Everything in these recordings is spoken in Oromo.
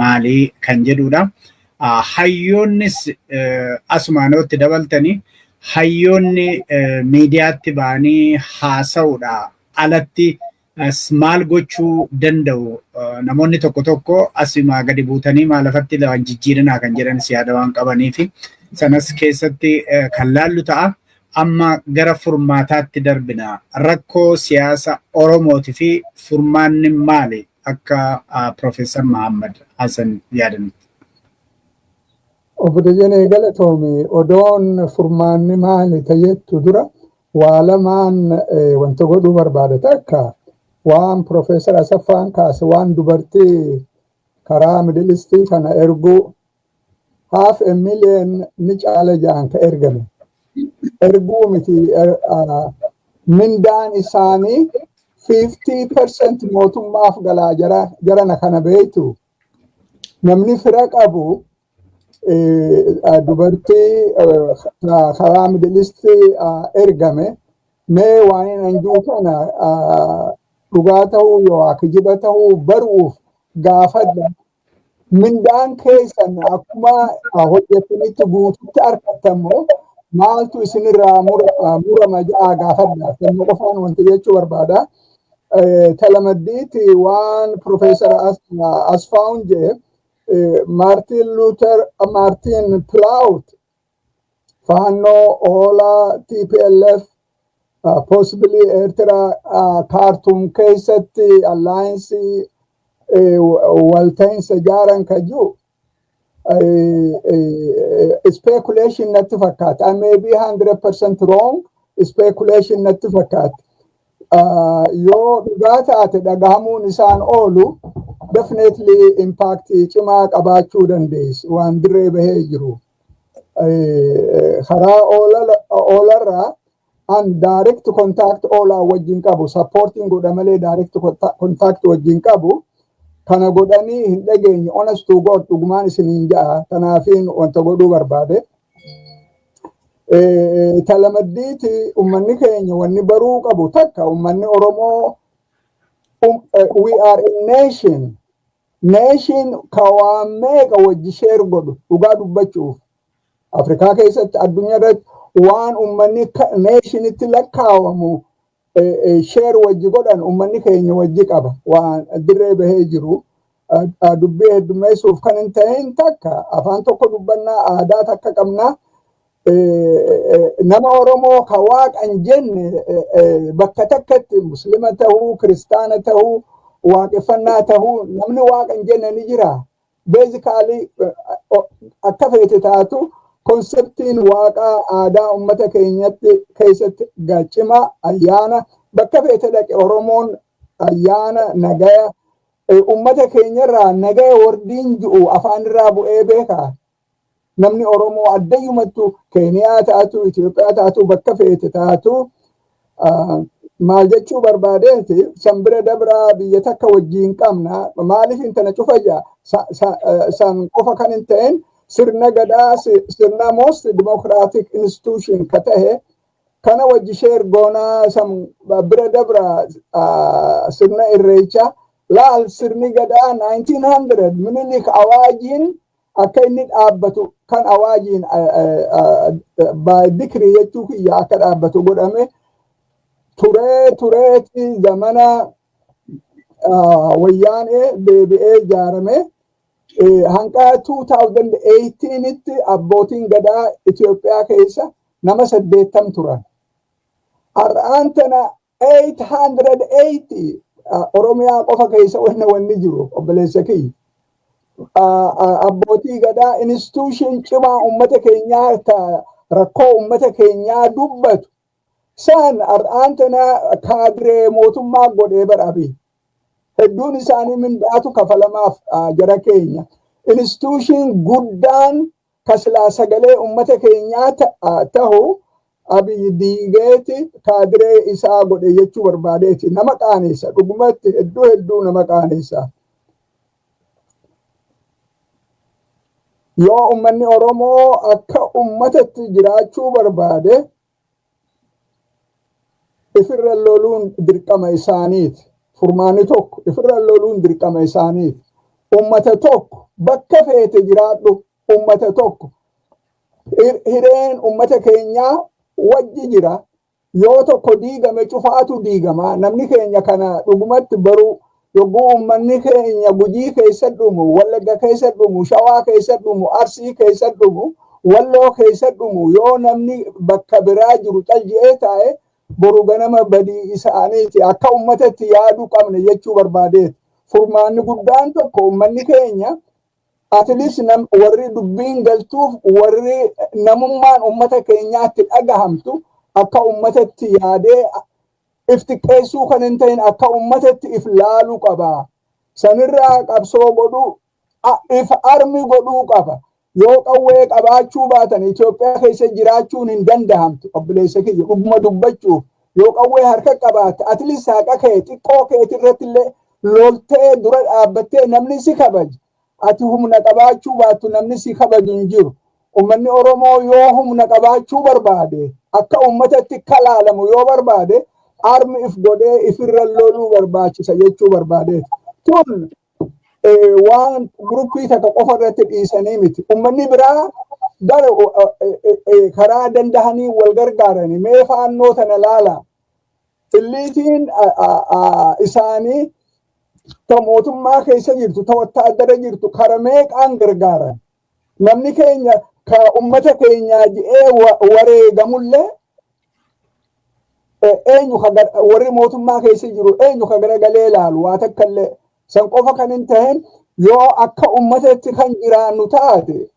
maalii kan jedhudha. Hayyoonnis asumaanootti dabaltanii hayyoonni miidiyaatti ba'anii haasa'uudha alatti maal gochuu danda'u namoonni tokko tokko asimaa gadi buutanii maalafatti waan jijjiiranaa kan jedhan siyaada waan qabaniifi sanas keessatti kan laallu ta'a. Amma gara furmaataatti darbina. Rakkoo siyaasa Oromooti fi furmaanni maali akka Profeesar Mahammad Hassan yaadanitti? Obbo Dajanee Galatoomi odoon furmaanni maali ta'ettu dura waa lamaan wanta godhuu barbaada takka waan Profeesar Asaffaan kaase waan dubartii karaa Middle East kana erguu 500,000 ni caala ja'an ka ergame. Erguu miti mindaan isaanii 50% mootummaaf galaa jarana kana beektu. Namni fira qabu dubartii karaa Middle East ergame mee waan anjuu kana dhugaa ta'uu yoo kijiba ta'uu baruuf gaafadha. Mindaan keessan akkuma hojjetanitti guututti argattamoo maaltu isinirraa murama ja'a gaafadha. Kan qofaan wanti jechuu barbaada. Talamaddiiti waan Profeesar Asfaawun jedhe Martin Plaut fahannoo Oolaa TPLF possibly Eertira Kaartum keessatti alliance walta'iinsa jaaran ka jiru speculation natti fakkaata. I may be 100% wrong. Speculation natti fakkaata. Yoo dhugaa taate dhagahamuun isaan oolu definitely impact cimaa qabaachuu dandeessi waan dirree bahee jiru. Karaa oolarraa an direct contact oolaa wajjin qabu supporting godha malee direct contact wajjin qabu. Kana godhanii hin dhageenye honest to God dhugumaan isiniin ja'a tanaafiin wanta godhuu barbaade. Talamaddiiti ummanni keenya wanni baruu qabu takka ummanni Oromoo we are a nation. Nation kawaa meeqa wajji sheer godhu dhugaa dubbachuuf. Afrikaa keessatti addunyaa irratti waan ummanni nationitti lakkaawamu sheer wajji godhan ummanni keenya wajji qaba waan dirree bahee jiru dubbii heddummeessuuf kan hin ta'in takka afaan tokko dubbannaa aadaa takka qabnaa nama Oromoo ka waaqan jenne bakka takkatti muslima ta'uu kiristaana ta'uu waaqeffannaa ta'uu namni waaqan jenne ni jira. Basically akka feete taatu konseptiin waaqaa aadaa ummata keenyatti keessatti gaachima ayyaana bakka feete dhaqe Oromoon ayyaana nagaya ummata keenyarraa nagaya wardiin ji'u afaanirraa bu'ee beeka. Namni Oromoo addayyumattu Keeniyaa taatu Itoophiyaa taatu bakka feete taatu maal jechuu barbaadeeti sanbira dabraa biyya takka wajjiin qabna maaliif intana cufayya san qofa kan hin ta'in sirna gadaa sirna most democratic institution ka tahe kana wajji sheer goonaa san bira dabra sirna irreecha laal sirni gadaa 1900 minilik awaajiin akka inni dhaabbatu kan awaajiin by decree jechuu kiyya akka dhaabbatu godhame tureeti zamana wayyaanee deebi'ee ijaarame hanga 2018tti abbootiin gadaa Itoophiyaa keessa nama 80 turan. Har'aan tana 880 Oromiyaa qofa keessa wanni jiru obboleessa kiyya. Abbootii gadaa institution cimaa ummata keenyaa rakkoo ummata keenyaa dubbatu san har'aan tana kaadiree mootummaa godhee badhaabe. Hedduun isaanii mindaatu kafalamaaf jara keenya. Institution guddaan kaslaa sagalee ummata keenyaa ta'u Abiy diigeeti kaadiree isaa godhe jechuu barbaadeeti. Nama qaanessa dhugumatti hedduu nama qaanessa. Yoo ummanni Oromoo akka ummatatti jiraachuu barbaade ifirra loluun dirqama isaaniiti. Furmaani tokko ifirra loluun dirqama isaaniiti. ummata tokko bakka feete jiraadhu ummata tokko hireen ummata keenyaa wajji jira yoo tokko diigame cufaatu diigama namni keenya kana dhugumatti baruu yogguu ummanni keenya Gujii keessa dhumu Wallagga keessa dhumu Shawaa keessa dhumu Arsii keessa dhumu Walloo keessa dhumu yoo namni bakka biraa jiru calji'ee taa'e boru ganama badii isaaniiti akka ummatatti yaaduu qabne jechuu barbaadeet furmaanni guddaan tokko ummanni keenya at least warri dubbiin galtuuf warri namummaan ummata keenyaatti dhagahamtu akka ummatatti yaadee iftiqeessuu kan hin ta'in akka ummatatti if laaluu qaba sanirraa qabsoo godhuu if armi godhuu qaba yoo qawwee qabaachuu baatan Itoophiyaa keessa jiraachuun hin dandahamtu obboleessa kiyya dhuguma dubbachuuf yoo qawwee harka qabaatte at least haqa kee xiqqoo keetirratti illee loltee dura dhaabbattee namni si kabaja ati humna qabaachuu baattu namni si kabaju hin jiru ummanni Oromoo yoo humna qabaachuu barbaade akka ummatatti kalaalamu yoo barbaade armi if godhee ifirra loluu barbaachisa jechuu barbaadeet tun waan gruppii takka qofa irratti dhiisanii miti ummanni biraa gara karaa dandahanii wal gargaaranii mee faannoo tana laala illiitiin isaanii ta mootummaa keessa jirtu ta wattaaddara jirtu kara meeqaan gargaaran namni keenya ka ummata keenyaa ji'ee wareegamullee eenyu warri mootummaa keessa jiru eenyu ka garagalee laalu waa takkallee san qofa kan hin ta'in yoo akka ummatatti kan jiraannu taate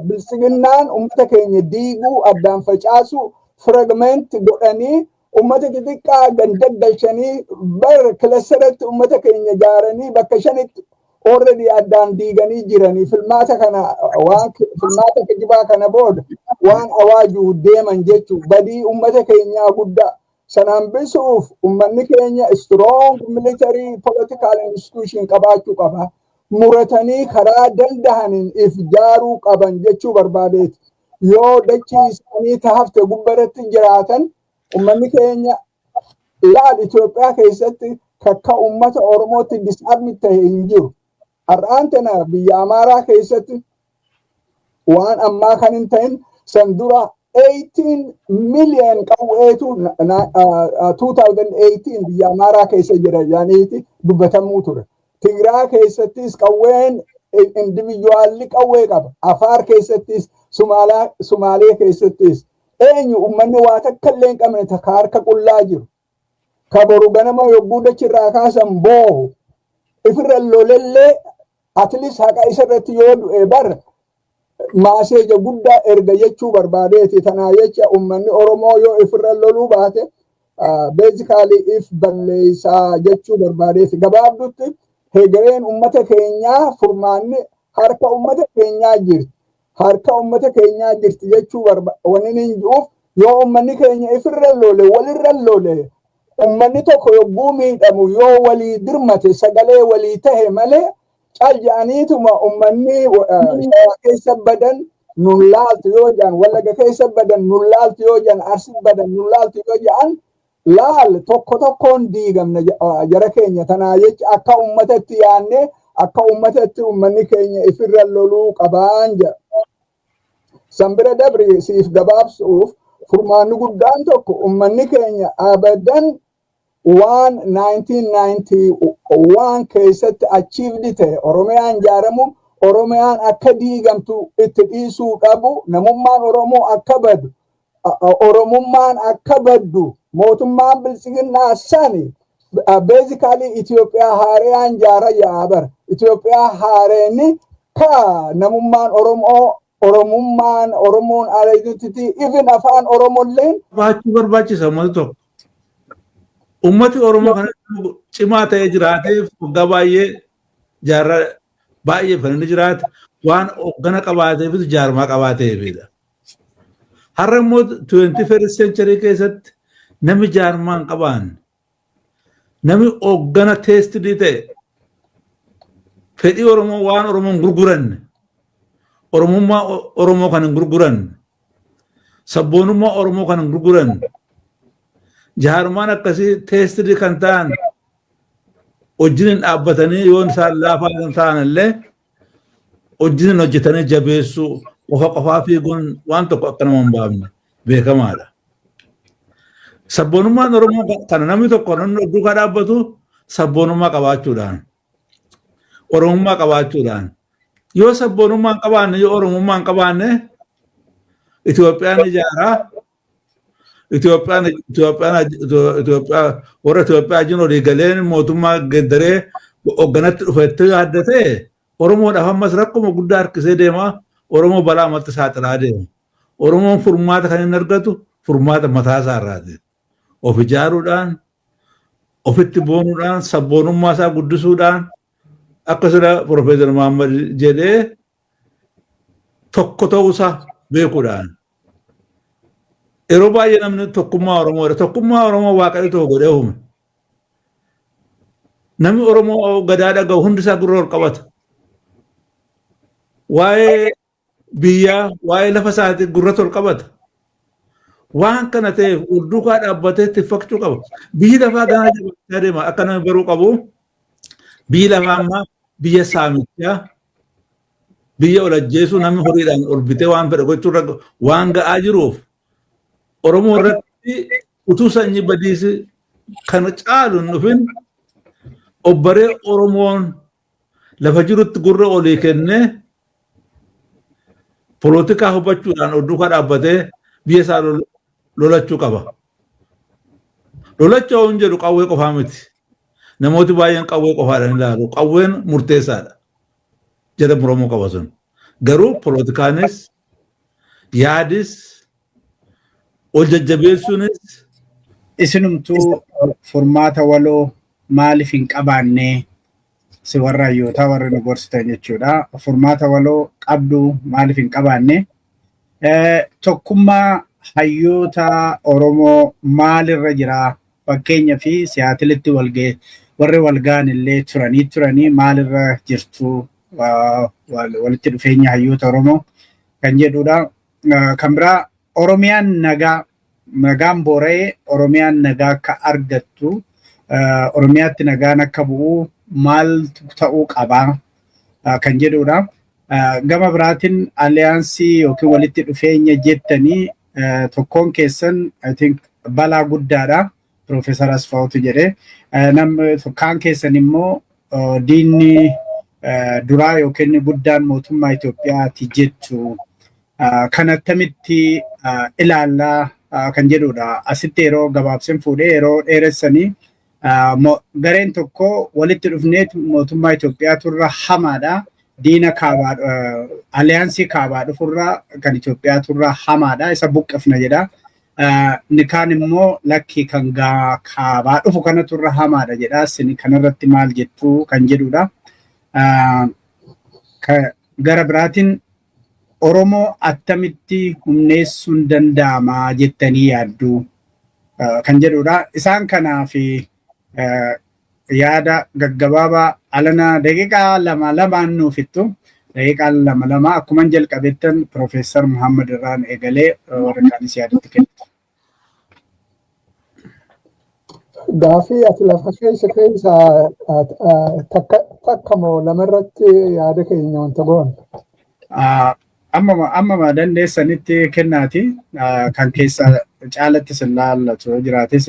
bilisiginnaan ummata keenya diiguu addaan facaasu fragment godhanii ummata xixiqqaa gandaggalchanii bar kilasaratti ummata keenya jaaranii bakka shanitti already addaan diiganii jiranii filmaata kana waan filmaata kijibaa kana booda waan awaajuu deeman jechuun badii ummata keenyaa guddaa sanaan bisuuf ummanni keenya strong military political institution qabaachuu qaba muratanii karaa dandahaniin if jaaruu qaban jechuu barbaadeeti yoo dachii isaanii tahafte gubbaratti jiraatan ummanni keenya laal Itoophiyaa keessatti kakka ummata Oromootti disarmi ta'e hin jiru har'aan tana biyya Amaaraa keessatti waan ammaa kan hin ta'in san dura 18 million qawweetu 2018 biyya Amaaraa keessa jira jaaniiti dubbatamuu ture Tigraa keessattis qawween individuaalli qawwee qaba Afaar keessattis Sumaalee keessattis eenyu ummanni waa takkallee hin qabne takka harka qullaa jiru ka boru ganama yogguu dachirraa kaasan boohu ifirra lolellee at least haqa isarratti yoo du'e bar maaseeja guddaa erga jechuu barbaadeeti tanaa jecha ummanni Oromoo yoo ifirra loluu baate basically if balleessaa jechuu barbaadeeti gabaabdutti hegereen ummata keenyaa furmaanni harka ummata keenyaa jirti harka ummata keenyaa jirti jechuu wanni hin jiruuf yoo ummanni keenya ifirra lole walirra lole ummanni tokko yogguu miidhamu yoo walii dirmate sagalee walii tahe malee calja'aniituma ummanni Shawaa keessa badan nun laaltu yoo jedhan Wallagga keessa badan nun laaltu yoo jedhan Arsii badan nun laaltu yoo jedhan laal tokko tokkoon diigamna jara keenya tanaa jecha akka ummatatti yaanne akka ummatatti ummanni keenya ifirra loluu qabaan jedha sambira dabri siif gabaabsuuf furmaanni guddaan tokko ummanni keenya abadan waan 1991 keessatti achieved ta'e Oromiyaan jaaramu Oromiyaan akka diigamtu itti dhiisuu qabu namummaan Oromoo akka badu Oromummaan akka baddu mootummaan bilisiginnaa sani basically Itoophiyaa haareen jaara yaabar Itoophiyaa haareeni ka namummaan Oromoon identity even afaan Oromolleen baachuu barbaachisa ummata tokko ummati Oromoo kana cimaa ta'ee jiraateef waggaa baay'ee jaarra baay'ee kan inni jiraate waan hoggana qabaateefis jaarmaa qabaateefidha. Har'a immoo 21st century keessatti nami jaarmaan qabaan nami hoggana teestidii ta'e fedhii Oromoo waan Oromoon gurguranne Oromummaa Oromoo kan hin gurguran sabboonummaa Oromoo kan hin gurguran jaarmaan akkasii teestidii kan ta'an wajjin dhaabbatanii yoon isaan laafaa ta'anillee wajjin hojjetanii jabeessuu qofaa fiiguun waan tokko akka nama hin baafne beekamaadha. Sabboonummaan Oromoo kana namni tokko duukaa dhaabbatu sabboonummaa qabaachuudhaan Oromummaa qabaachuudhaan yoo sabboonummaa hin qabaanne yoo Oromummaa hin qabaanne Itoophiyaan ijaaraa Itoophiyaan warra Itoophiyaa wajjin olii galeen mootummaa geddaree hoogganatti dhufetti yaaddatee Oromoodhaaf ammas rakkuma guddaa harkisee deema. Oromoo balaa amatti saaxilaa deema. Oromoon furmaata kan hin argatu furmaata mataa isaa irraati. Of ijaaruudhaan, ofitti boonuudhaan, sabboonummaa isaa guddisuudhaan akkasuma Profeesar Muhammad jedhee tokko ta'uusaa beekuudhaan. Yeroo baay'ee namni tokkummaa Oromoo Waaqayyo tokko godhee uume. Namni Oromoo gadaa dhaga'u hundi isaa gurra ol qabata. Waa'ee biyyaa, waa'ee lafa isaatii gurra ol qabata. Waan kana ta'eef duukaa dhaabbatee tiffachuu qaba. Biyyi lafaa gana jabaachaa deema akka namni baruu qabu. Biyyi lafaa ammaa biyya saamichaa, biyya ol ajjeesuu namni horiidhaan ol bitee waan fedhe gochuurra waan ga'aa jiruuf Oromoo irratti utuu sanyii badiisi kan caalu hin dhufin obbaree Oromoon lafa jirutti gurra olii kennee polotikaa hubachuudhaan duukaa dhaabbatee biyya isaa lolachuu qaba. Lolachuu hin jedhu qawwee qofaa miti. Namooti baay'een qawwee qofaadhaan ilaalu. Qawween murteessaadha. Jedha Oromoo qaba sun. Garuu polotikaanis yaadis ol jajjabeessuunis isinumtuu furmaata waloo maaliif hin qabaanne si warra hayyoota warra nu gorsitan jechuudha. Furmaata waloo qabdu maaliif hin qabaanne tokkummaa hayyoota Oromoo maalirra jira fakkeenya fi siyaatilitti warri walgaan illee turanii maalirra jirtu walitti dhufeenya hayyoota Oromoo kan jedhudha. Kan biraa Oromiyaan nagaan boora'ee Oromiyaan nagaa akka argattu Oromiyaatti nagaan akka bu'u maal ta'uu qabaa kan jedhudha. Gama biraatiin aliyaansii yookiin walitti dhufeenya jettanii tokkoon keessan I think balaa guddaadha. Profeesar Asfaawutu jedhee kaan keessan immoo diinni duraa yookiin guddaan mootummaa Itoophiyaati jettu kan attamitti ilaallaa kan jedhudha. Asitti yeroo gabaabseen fuudhee yeroo dheeressanii gareen tokko walitti dhufnee mootummaa Itoophiyaa turra hamaadha. Diina kaabaa aliyaansii kaabaa dhufurra kan Itoophiyaa turra hamaadha. Isa buqqifna jedha. Ni kaan immoo lakki kan kaabaa dhufu kana turra hamaadha jedha. Isin kanarratti maal jettu kan jedhudha. Gara biraatiin Oromoo attamitti humneessuun danda'ama jettanii yaaddu kan jedhudha. Isaan kanaaf yaada gaggabaabaa alana daqiiqaa lamaan nuuf ittu daqiiqaa lama akkuma jalqabettan Profeesar Muhammad irraan eegalee warra kaanis yaadatti kennitu. Gaafii ati lafa keessa takkamoo lamarratti yaada keenya wanta goon. Amma dandeessanitti kennaati kan keessa caalatti sin laallatu jiraatis.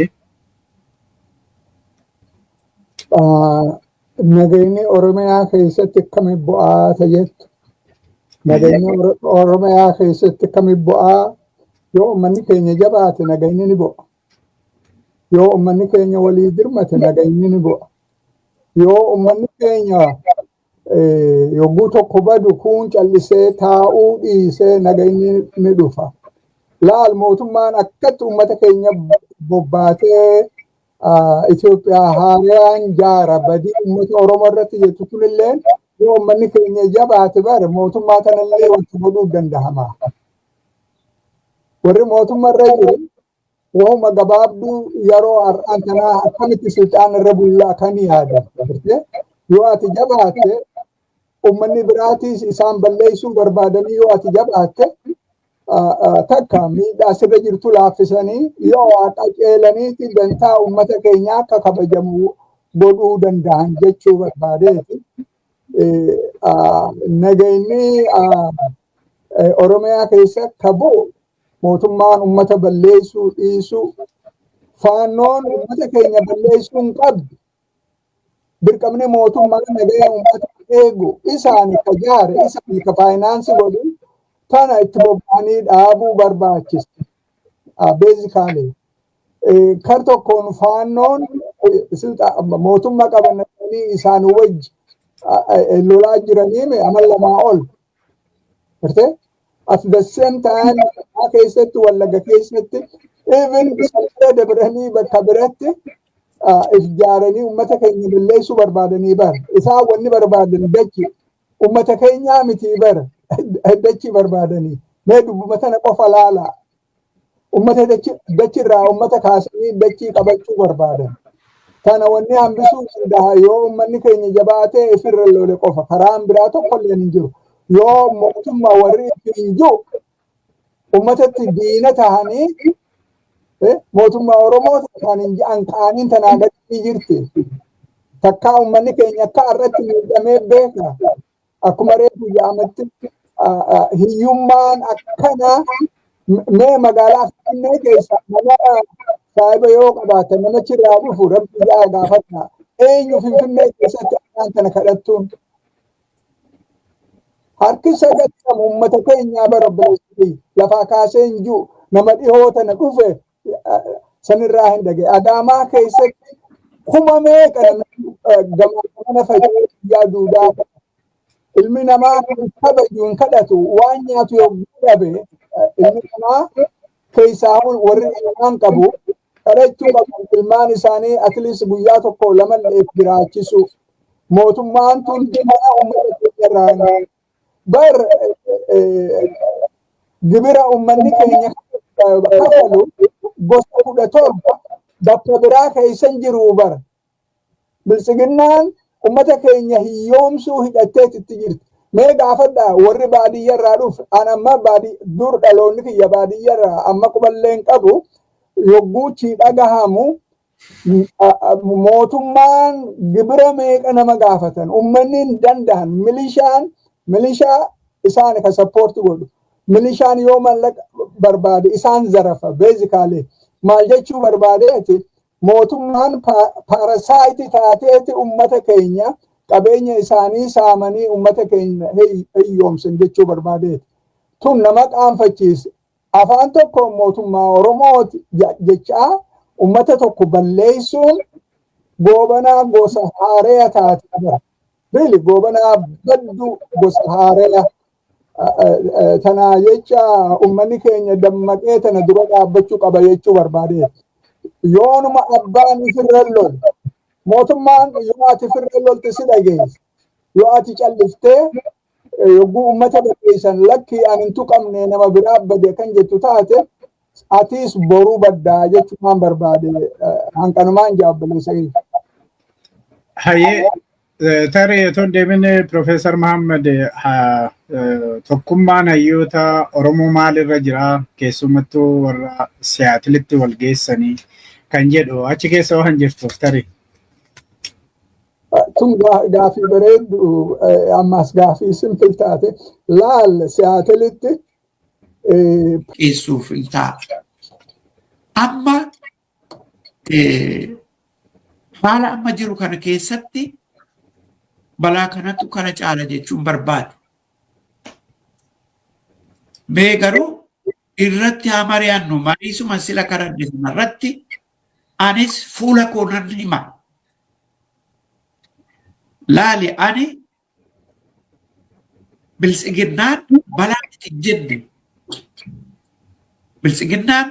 Nageenyi Oromiyaa keessatti akkamii bu'aa ta'etu. Nageenyi Oromiyaa keessatti akkamii bu'aa yoo uummanni keenya jabaate nageenyi ni bu'a. Yoo uummanni keenya walii dirmate nageenyi ni bu'a. Yoo uummanni keenya yogguu tokko badu kun callisee taa'uu dhiisee nageenyi ni dhufa. Laal mootummaan akkatti uummata keenya bobbaatee Itoophiyaa haaraan jaara badii uummata Oromoo irratti jettu kunillee yoo uummanni keenya jabaate bare mootummaa kanallee wanti godhuu danda'ama. Warri mootummaa irra jiru wahuma gabaabduu yeroo har'aan kanaa akkamitti silxaan irra bullaa kan yaadan. Yoo ati jabaatte uummanni biraatis isaan balleessuu barbaadanii yoo ati jabaatte takka miidhaa sirra jirtu laaffisanii yoo waaqa ceelaniiti dantaa uummata keenyaa akka kabajamu godhuu danda'an jechuu barbaadeeti. Nageenyi Oromiyaa keessa qabu mootummaan uummata balleessuu dhiisuu faannoon uummata keenya balleessuu hin qabdu. Dirqamni mootummaa nagaa uummata eegu isaani ka jaare isaani ka faayinaansii godhu tana itti bobba'anii dhaabuu barbaachisa. Beezikaalee kar tokkoon faannoon mootummaa qabananii isaan wajji lolaa jiranii amal lamaa ol. At the same time keessatti Wallaga keessatti even salphina dabranii bakka biratti ijaaranii uummata keenya balleessuu barbaadanii bara. Isaan wanni barbaadan dachi uummata keenyaa miti bara dachi barbaadanii. Mee dubbuma tana qofa laalaa. Uummata dachirraa uummata kaasanii dachii qabachuu barbaadan. Tana wanni hambisuu danda'a yoo uummanni keenya jabaatee ifirra lole qofa karaan biraa tokkollee hin jiru. Yoo mootummaa warri hin jiru uummatatti diina tahanii mootummaa Oromoo ta'anii qaaniin tanaa gadi jirti. Takkaa uummanni keenya akka irratti miidhamee beeka. Akkuma reefu yaamatti hiyyummaan akkana mee magaalaa Finfinnee keessa nama saahiba yoo qabaatan namichi irraa dhufu rabbi yaa gaafata. Eenyu Finfinnee keessatti akkaan kana kadhattuun? Harki sagantamu uummata keenyaa barbaachisa. Lafaa kaasee hin jiru nama dhihoo tana dhufe sanirraa hin dhagaye. Adaamaa keessatti kuma meeqa gamana fayyadu duudaa. Ilmi namaa kabaju hin kadhatu waan nyaatu yogguu dhabe ilmi namaa keessaa warri ilmaan qabu kadhachuu qabu ilmaan isaanii atleast guyyaa tokko lama jiraachisu. Mootummaan tun mana uummata keenyarraa bar gibira uummanni keenya kafalu gosa 17 bakka biraa keessan jiru bar. Bilisiginnaan uummata keenya hiyyoomsuu hidhattee itti jirti. Mee gaafadhaa warri baadiyyarraa dhufe an amma dur dhaloonni kiyya baadiyyarraa amma quballeen qabu yogguu ci dhagahamu mootummaan gibira meeqa nama gaafatan uummanni hin danda'an milishaa isaan ka sappoorti godhu. Milishaan yoo mallaqa barbaade isaan zarafa beezikaalee maal jechuu barbaadeeti mootummaan paarasaayitii taateeti uummata keenya qabeenya isaanii saamanii uummata keenya hiyyoomsan jechuu barbaadeeti. Tun nama qaanfachiise. Afaan tokko mootummaa Oromooti jechaa uummata tokko balleessuun goobanaa gosa haareya taate bara. Really goobanaa baddu gosa haareya. Tana jecha uummanni keenya dammaqee tana dura dhaabbachuu qaba jechuu barbaadeeti. Yoonuma abbaan ifirra lol mootummaan yoo ati ifirra lolte si dhageessa. Yoo ati calliftee yogguu uummata balleessan lakki ani hin tuqamne nama biraa bade kan jettu taate atis boruu baddaa jechuun barbaade hanqanumaan jaabballeessa. Hayyee tarii ton deemine Profeesar Mahammad tokkummaan hayyoota Oromoo maalirra jira keessumattuu warra siyaatilitti wal geessanii kan jedhu achi keessa waan jirtuuf tarii. Tun gaafii bareeddu ammas gaafii simpil taate laal siyaatilitti keessuuf hin ta'a. Amma haala amma jiru kana keessatti balaa kanatu kana caala jechuun barbaadu. Mee garuu irratti haa mari'annu mariisuma sila karadde irratti anis fuula koo nan hima. Laali ani bilisiginnaan balaa itti jenne. Bilisiginnaan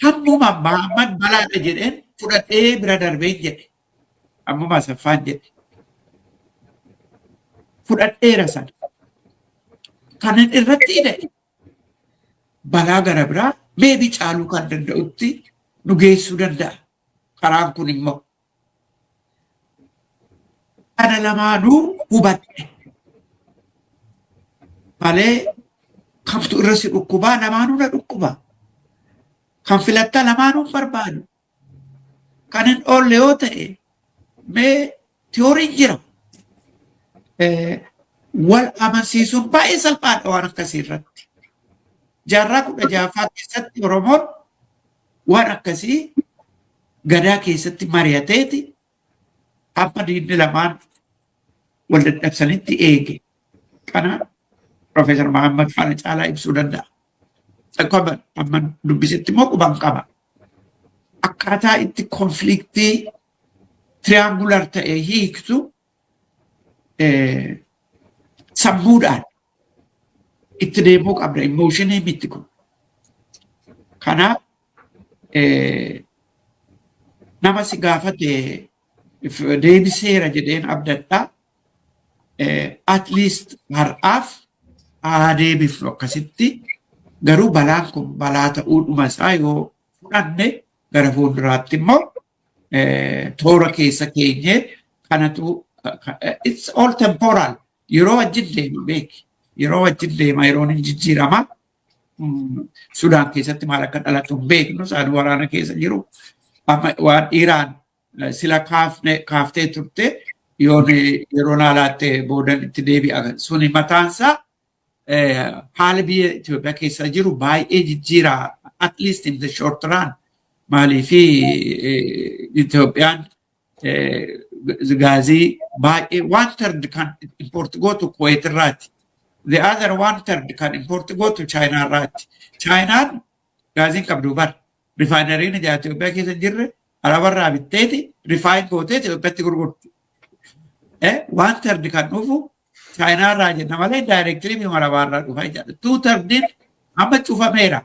hammuma Mahammad balaadha jedheen fudhadhee bira darbeen jedhe. Hammuma Asaffaan jedhe. Fudhadheera sana. Kanan irratti hidhe balaa gara biraa meebii caaluu kan danda'utti nu geessuu danda'a. Karaan kun immoo kana lamaanuu hubadhe. Malee kamtu irra si dhukkubaa lamaanuu na dhukkubaa. Kan filatta lamaanuu barbaadu. Kan hin oolle yoo ta'e mee tiyoorii jira. Wal amansiisuun baay'ee salphaadha waan akkasii irratti. Jaarraa 16ffaa keessatti Oromoon waan akkasii gadaa keessatti mari'ateeti amma diinni lamaan wal dadhabsanitti eege. Kana Profeesar Mahammad faana caalaa ibsuu danda'a. Akkuma amma dubbisitti immoo quban qaba. Akkaataa itti konfliktii triangular ta'e hiiktu sammuudhaan itti deemuu qabda. Emotionii miti kun. Kanaaf nama si gaafate deebiseera jedheen abdadhaa. At least har'aaf haa deebifnu akkasitti. Garuu balaan kun balaa ta'uudhuma isaa yoo fudhanne gara fuulduraatti immoo toora keessa keenyee kanatu it's all temporal. Yeroo wajjin deema beeki. Yeroo wajjin deema yeroon hin jijjiirama. Sudaan keessatti maal akka dhalatu hin beeknu isaan waraana keessa jiru. Waan Iraan sila kaaftee turte yeroo naalaattee boodan itti deebi'a. Suni mataansaa haala biyya Itoophiyaa keessa jiru baay'ee jijjiira. At least in the short run. Maaliifi Itoophiyaan gaazii baay'ee 1/3 kan import gootu Kuwait irraati. The other 1/3 kan import gootu China irraati. Chinaan gaaziin qabdu bar. Rifaayinariin Itoophiyaa keessa jirre Arabarraa bitteeti rifaayin gootee Itoophiyaatti gurgurti. 1/3 kan dhufu China irraa jenna malee daayirektirii biyya Arabarraa dhufa jechuudha. 2/3 amma cufameera.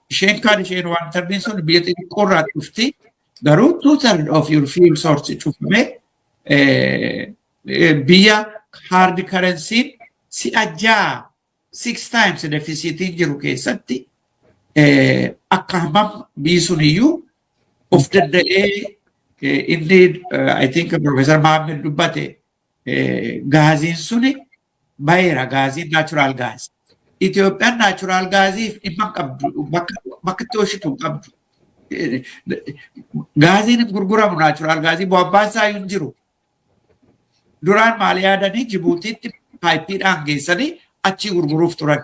Isheen kan isheen 1/3 sun biyya xixiqqoo irraa dhufti. Garuu 2/3 of your fuel source cufame biyya hard currency si'ajaa 6 times deficitiin jiru keessatti akka hammam biyyi sun iyyuu of danda'ee inni I think Professor Mahammad dubbate gaaziin suni baay'eera gaaziin natural gas. Itoophiyaan natural gaasiif dhimma qabdu bakka itti oolchitu qabdu. Gaaziin gurguramu natural gaazii bu'aan isaa hin jiru. Duraan maal yaadanii Jibuutiitti paayippiidhaan geessanii achi gurguruuf turan.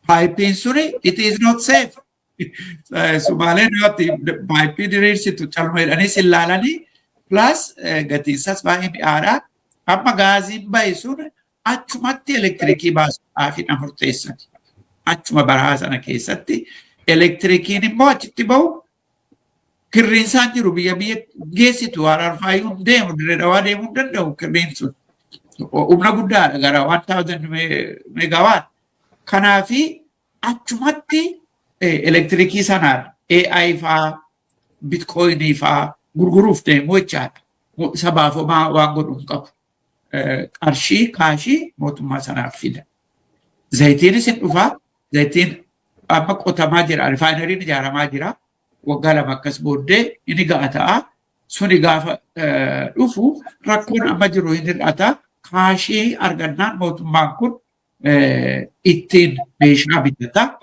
Paayippiin suni it is not safe. Sumaaleen irratti paayippii diriirsitu calma jedhanii sillaalanii plus gatiinsas baay'ee mi'aadhaa. Amma gaaziin bahe sun achumatti elektirikii baasuudhaafidha murteessan. Achuma baraa sana keessatti elektirikiin immoo achitti bahu kirriinsaan jiru biyya geessitu Hararfaayyuun deemu Dirree Dhawaa deemuu danda'u kirriin sun. Humna guddaadha gara 1000 megawaat. Kanaafi achumatti elektirikii sanaan AI faa bitcoinii faa gurguruuf deemu jechaadha. Sabaaf homaa waan godhuun qabu. Qarshii kaashii mootummaa sanaaf fida. Zayitiinis hin dhufaa. Zayitiin amma qotamaa jira. Rifaayinariin ijaaramaa jira. Waggaa 2 akkas booddee inni ga'a ta'a. Suni gaafa dhufu rakkoon amma jiru hin hir'ata. Kaashii argannaan mootummaan kun ittiin meeshaa bitata.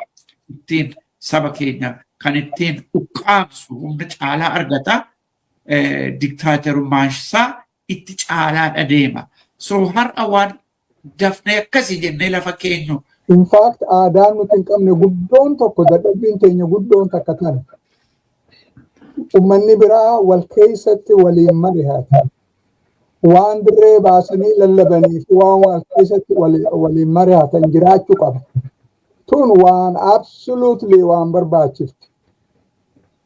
Ittiin saba keenya kan ittiin ukkaamsu humna caalaa argata. Diktaaterummaan isaa itti caalaa deema. So har'a waan dafnee akkasii jennee lafa keenyu. In fact, aadaan nuti hin qabne guddoon tokko dadhabbiin teenya guddoon takka tana. Uummanni biraa wal keessatti waliin mari'ata. Waan dirree baasanii lallabanii fi waan wal keessatti waliin mari'atan jiraachuu qaba. Tun waan absolutely waan barbaachiftu.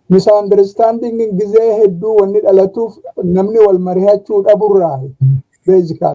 Misunderstanding gizee hedduu wanni dhalatuuf namni wal mari'achuu dhaburraa basically.